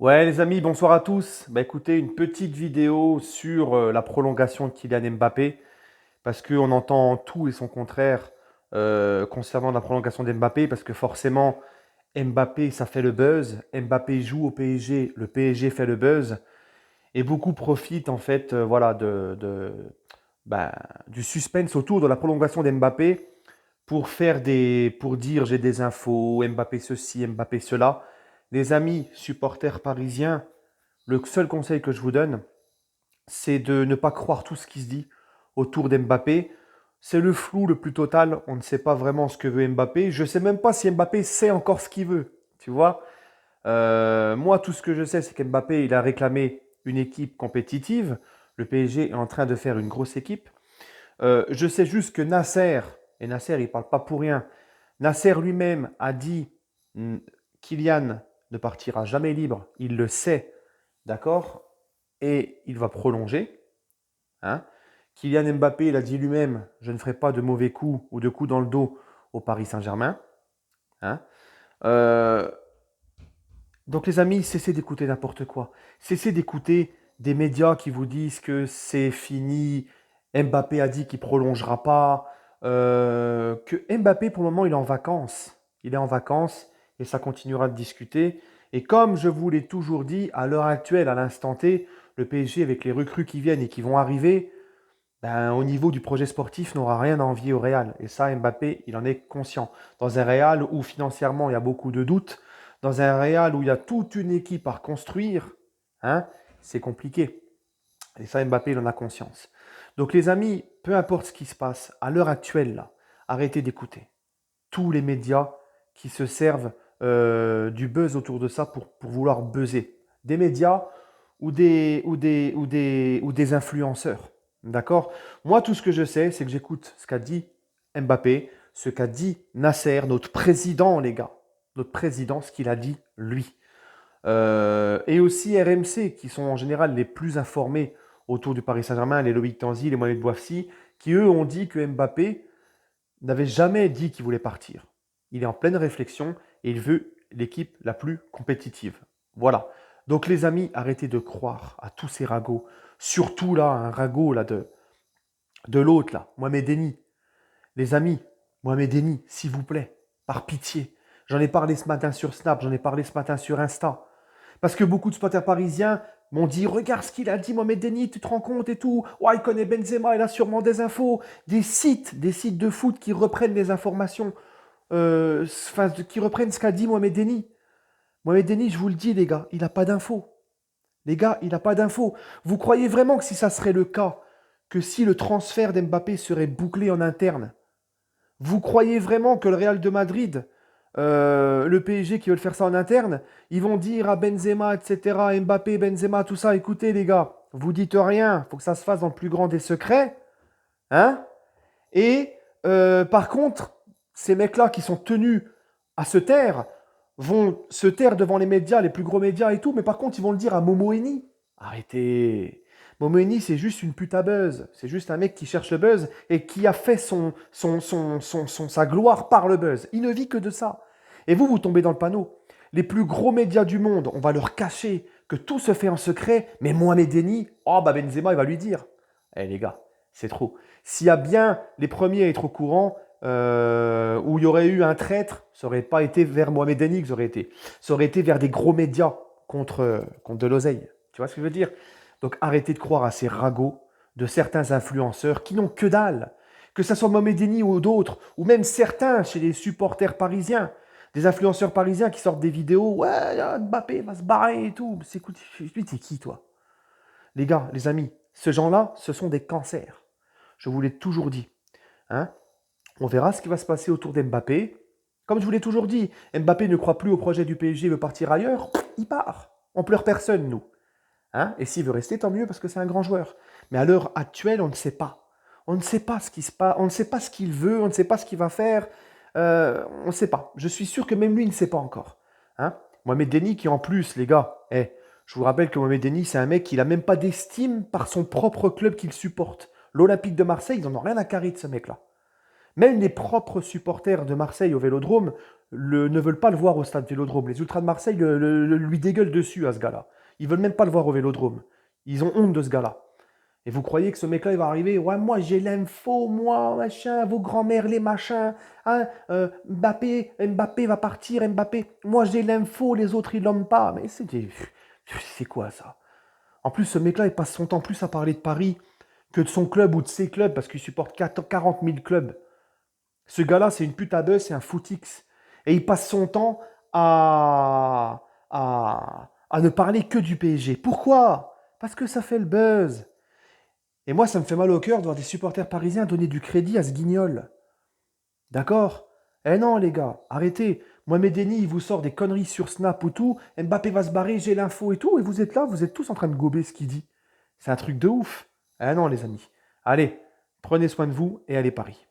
Ouais, les amis, bonsoir à tous. Bah, écoutez, une petite vidéo sur la prolongation de Kylian Mbappé, parce qu'on entend tout et son contraire concernant la prolongation d'Mbappé, parce que forcément, Mbappé, ça fait le buzz. Mbappé joue au PSG, le PSG fait le buzz, et beaucoup profitent en fait, voilà, bah, du suspense autour de la prolongation d'Mbappé pour dire j'ai des infos, Mbappé ceci, Mbappé cela. Les amis supporters parisiens, le seul conseil que je vous donne, c'est de ne pas croire tout ce qui se dit autour d'Mbappé. C'est le flou le plus total. On ne sait pas vraiment ce que veut Mbappé. Je ne sais même pas si Mbappé sait encore ce qu'il veut. Tu vois. Moi, tout ce que je sais, c'est qu'Mbappé, il a réclamé une équipe compétitive. Le PSG est en train de faire une grosse équipe. Je sais juste que Nasser, et Nasser, il ne parle pas pour rien, Nasser lui-même a dit Kylian ne partira jamais libre. Il le sait. D'accord. Et il va prolonger. Hein. Kylian Mbappé, il a dit lui-même, je ne ferai pas de mauvais coups ou de coups dans le dos au Paris Saint-Germain. Hein. Euh, donc les amis, cessez d'écouter n'importe quoi. Cessez d'écouter des médias qui vous disent que c'est fini, Mbappé a dit qu'il ne prolongera pas, que Mbappé pour le moment il est en vacances. Il est en vacances et ça continuera de discuter. Et comme je vous l'ai toujours dit, à l'heure actuelle, à l'instant T, le PSG avec les recrues qui viennent et qui vont arriver, ben, au niveau du projet sportif, n'aura rien à envier au Real. Et ça, Mbappé, il en est conscient. Dans un Real où financièrement, il y a beaucoup de doutes, dans un Real où il y a toute une équipe à reconstruire, hein, c'est compliqué. Et ça, Mbappé, il en a conscience. Donc les amis, peu importe ce qui se passe, à l'heure actuelle, là, arrêtez d'écouter tous les médias qui se servent du buzz autour de ça pour vouloir buzzer. Des médias ou des influenceurs. D'accord. Moi, tout ce que je sais, c'est que j'écoute ce qu'a dit Mbappé, ce qu'a dit Nasser, notre président, les gars. Notre président, ce qu'il a dit, lui. Et aussi RMC, qui sont en général les plus informés autour du Paris Saint-Germain, les Loïc Tanzi, les Mohamed Bouafsi, qui eux ont dit que Mbappé n'avait jamais dit qu'il voulait partir. Il est en pleine réflexion et il veut l'équipe la plus compétitive. Voilà. Donc les amis, arrêtez de croire à tous ces ragots. Surtout là, un ragot là, de l'autre, là, Mohamed Eni. Les amis, Mohamed Eni, s'il vous plaît, par pitié. J'en ai parlé ce matin sur Snap, j'en ai parlé ce matin sur Insta. Parce que beaucoup de spotters parisiens m'ont dit regarde ce qu'il a dit, Mohamed Denis, tu te rends compte et tout. Ouais, il connaît Benzema, il a sûrement des infos. Des sites de foot qui reprennent les informations, qui reprennent ce qu'a dit Mohamed Denis. Mohamed Denis, je vous le dis, les gars, il n'a pas d'infos. Les gars, il n'a pas d'infos. Vous croyez vraiment que si ça serait le cas, que si le transfert d'Mbappé serait bouclé en interne, vous croyez vraiment que le Real de Madrid, le PSG qui veulent faire ça en interne, ils vont dire à Benzema, etc., Mbappé, Benzema, tout ça, écoutez les gars, vous dites rien, il faut que ça se fasse dans le plus grand des secrets, hein. Et par contre, ces mecs-là qui sont tenus à se taire, vont se taire devant les médias, les plus gros médias et tout, mais par contre, ils vont le dire à Momo Eni. Arrêtez. Momo Eni, c'est juste une pute à buzz. C'est juste un mec qui cherche le buzz et qui a fait sa gloire par le buzz. Il ne vit que de ça. Et vous tombez dans le panneau. Les plus gros médias du monde, on va leur cacher que tout se fait en secret, mais Mohamed Eni, oh bah Benzema, il va lui dire. Eh les gars, c'est trop. S'il y a bien les premiers à être au courant, où il y aurait eu un traître, ça n'aurait pas été vers Mohamed Eni que ça aurait été. Ça aurait été vers des gros médias contre de l'oseille. Tu vois ce que je veux dire? Donc arrêtez de croire à ces ragots de certains influenceurs qui n'ont que dalle. Que ce soit Mohamed Eni ou d'autres, ou même certains chez les supporters parisiens, des influenceurs parisiens qui sortent des vidéos, ouais, Mbappé va se barrer et tout. Écoute, t'es qui toi? Les gars, les amis, ce gens-là, ce sont des cancers. Je vous l'ai toujours dit. Hein. On verra ce qui va se passer autour d'Mbappé. Comme je vous l'ai toujours dit, Mbappé ne croit plus au projet du PSG, veut partir ailleurs, il part. On pleure personne, nous. Hein. Et s'il veut rester, tant mieux, parce que c'est un grand joueur. Mais à l'heure actuelle, on ne sait pas. On ne sait pas ce qui se passe, on ne sait pas ce qu'il veut, on ne sait pas ce qu'il va faire. On ne sait pas. Je suis sûr que même lui ne sait pas encore. Hein. Mohamed Denis, qui en plus, les gars, je vous rappelle que Mohamed Denis, c'est un mec qui n'a même pas d'estime par son propre club qu'il supporte. L'Olympique de Marseille, ils n'en ont rien à carrer de ce mec-là. Même les propres supporters de Marseille au Vélodrome ne veulent pas le voir au stade Vélodrome. Les Ultras de Marseille lui dégueulent dessus à ce gars-là. Ils veulent même pas le voir au Vélodrome. Ils ont honte de ce gars-là. Et vous croyez que ce mec-là, il va arriver, ouais, moi j'ai l'info, moi, machin, vos grands-mères, les machins, hein, Mbappé va partir, Mbappé, moi j'ai l'info, les autres ils l'ont pas. Mais c'est quoi ça? En plus, ce mec-là, il passe son temps plus à parler de Paris que de son club ou de ses clubs parce qu'il supporte 40 000 clubs. Ce gars-là, c'est une pute à buzz, c'est un footix. Et il passe son temps à ne parler que du PSG. Pourquoi? Parce que ça fait le buzz. Et moi, ça me fait mal au cœur de voir des supporters parisiens donner du crédit à ce guignol. D'accord? Eh non, les gars, arrêtez. Mohamed Eni, il vous sort des conneries sur Snap ou tout. Mbappé va se barrer, j'ai l'info et tout. Et vous êtes là, vous êtes tous en train de gober ce qu'il dit. C'est un truc de ouf. Eh non, les amis. Allez, prenez soin de vous et allez Paris.